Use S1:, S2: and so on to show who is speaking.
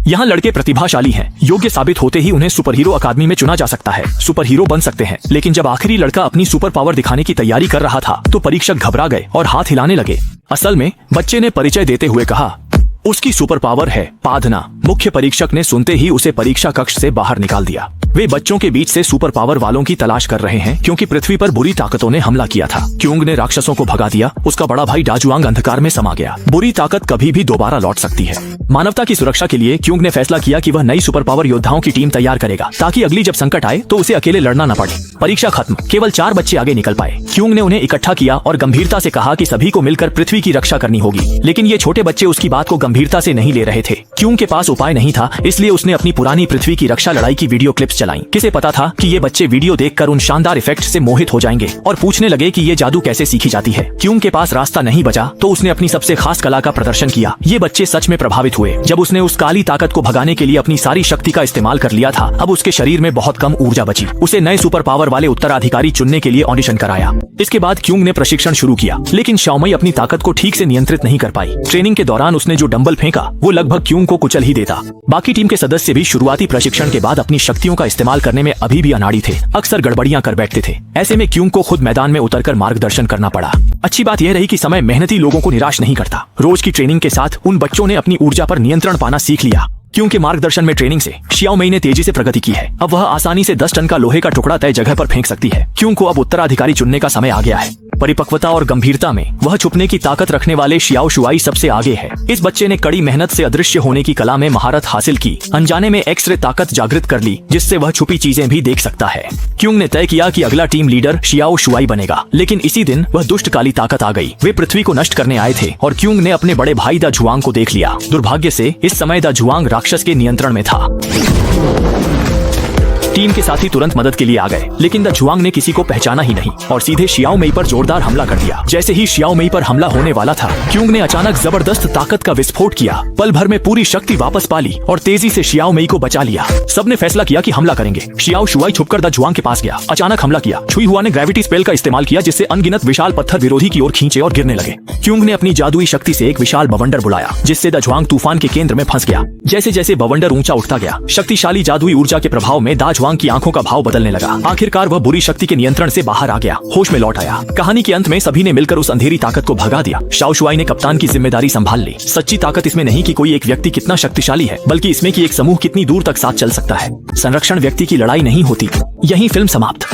S1: यहाँ लड़के प्रतिभाशाली हैं, योग्य साबित होते ही उन्हें सुपर हीरो अकादमी में चुना जा सकता है, सुपर हीरो बन सकते हैं। लेकिन जब आखिरी लड़का अपनी सुपर पावर दिखाने की तैयारी कर रहा था तो परीक्षक घबरा गए और हाथ हिलाने लगे। असल में बच्चे ने परिचय देते हुए कहा, उसकी सुपर पावर है पादना। मुख्य परीक्षक ने सुनते ही उसे परीक्षा कक्ष से बाहर निकाल दिया। वे बच्चों के बीच से सुपर पावर वालों की तलाश कर रहे हैं क्योंकि पृथ्वी पर बुरी ताकतों ने हमला किया था। क्यूंग ने राक्षसों को भगा दिया, उसका बड़ा भाई डाजुआंग अंधकार में समा गया। बुरी ताकत कभी भी दोबारा लौट सकती है। मानवता की सुरक्षा के लिए क्यूंग ने फैसला किया कि वह नई सुपर पावर योद्धाओं की टीम तैयार करेगा ताकि अगली जब संकट आए तो उसे अकेले लड़ना न पड़े। परीक्षा खत्म, केवल 4 बच्चे आगे निकल पाए। क्यूंग ने उन्हें इकट्ठा किया और गंभीरता से कहा कि सभी को मिलकर पृथ्वी की रक्षा करनी होगी। लेकिन ये छोटे बच्चे उसकी बात को गंभीरता से नहीं ले रहे थे। क्यूंग के पास उपाय नहीं था, इसलिए उसने अपनी पुरानी पृथ्वी की रक्षा लड़ाई की वीडियो क्लिप्स चलाई। किसे पता था कि ये बच्चे वीडियो देखकर उन शानदार इफेक्ट से मोहित हो जाएंगे और पूछने लगे कि ये जादू कैसे सीखी जाती है। क्यूंग के पास रास्ता नहीं बचा तो उसने अपनी सबसे खास कला का प्रदर्शन किया। ये बच्चे सच में प्रभावित हुए। जब उसने उस काली ताकत को भगाने के लिए अपनी सारी शक्ति का इस्तेमाल कर लिया था, अब उसके शरीर में बहुत कम ऊर्जा बची। उसे नए सुपर पावर वाले उत्तराधिकारी चुनने के लिए ऑडिशन कराया। इसके बाद क्यूंग ने प्रशिक्षण शुरू किया, लेकिन शाओमई अपनी ताकत को ठीक से नियंत्रित नहीं कर पाई। ट्रेनिंग के दौरान उसने जो डंबल फेंका वो लगभग क्यूंग को कुचल ही देता। बाकी टीम के सदस्य भी शुरुआती प्रशिक्षण के बाद अपनी शक्तियों का इस्तेमाल करने में अभी भी अनाड़ी थे, अक्सर गड़बड़ियां कर बैठते थे। ऐसे में क्यूंग को खुद मैदान में उतरकर मार्गदर्शन करना पड़ा। अच्छी बात यह रही कि समय मेहनती लोगों को निराश नहीं करता। रोज की ट्रेनिंग के साथ उन बच्चों ने अपनी ऊर्जा पर नियंत्रण पाना सीख लिया। क्योंकि मार्गदर्शन में ट्रेनिंग से शियाओमई ने तेजी से प्रगति की है। अब वह आसानी से 10 टन का लोहे का टुकड़ा तय जगह पर फेंक सकती है। क्यों को अब उत्तराधिकारी चुनने का समय आ गया है। परिपक्वता और गंभीरता में वह छुपने की ताकत रखने वाले शियाओ शुआई सबसे आगे है। इस बच्चे ने कड़ी मेहनत से अदृश्य होने की कला में महारत हासिल की। अनजाने में एक्स-रे ताकत जागृत कर ली, जिससे वह छुपी चीजें भी देख सकता है। क्यूंग ने तय किया कि अगला टीम लीडर शियाओ शुआई बनेगा, लेकिन इसी दिन वह दुष्ट काली ताकत आ गई। वे पृथ्वी को नष्ट करने आए थे और क्यूंग ने अपने बड़े भाई दा जुआंग को देख लिया। दुर्भाग्य से इस समय दा जुआंग राक्षस के नियंत्रण में था। टीम के साथी तुरंत मदद के लिए आ गए, लेकिन द जुआंग ने किसी को पहचाना ही नहीं और सीधे शियाओमई पर जोरदार हमला कर दिया। जैसे ही शियाओमई पर हमला होने वाला था, क्यूंग ने अचानक जबरदस्त ताकत का विस्फोट किया। पल भर में पूरी शक्ति वापस पा ली और तेजी से शियाओमई को बचा लिया। सबने फैसला किया कि हमला करेंगे। शियाओ शुआई छुपकर द जुआंग के पास गया, अचानक हमला किया। छुई हुआ ने ग्रेविटी स्पेल का इस्तेमाल किया, जिससे अनगिनत विशाल पत्थर विरोधी की ओर खींचे और गिरने लगे। क्यूंग ने अपनी जादुई शक्ति से एक विशाल बवंडर बुलाया, जिससे द जुआंग तूफान के केंद्र में फंस गया। जैसे जैसे बवंडर ऊंचा उठता गया, शक्तिशाली जादुई ऊर्जा के प्रभाव में दा जुआंग की आंखों का भाव बदलने लगा। आखिरकार वह बुरी शक्ति के नियंत्रण से बाहर आ गया, होश में लौट आया। कहानी के अंत में सभी ने मिलकर उस अंधेरी ताकत को भगा दिया। शाओ शुआई ने कप्तान की जिम्मेदारी संभाल ली। सच्ची ताकत इसमें नहीं कि कोई एक व्यक्ति कितना शक्तिशाली है, बल्कि इसमें कि एक समूह कितनी दूर तक साथ चल सकता है। संरक्षण व्यक्ति की लड़ाई नहीं होती। यही फिल्म समाप्त।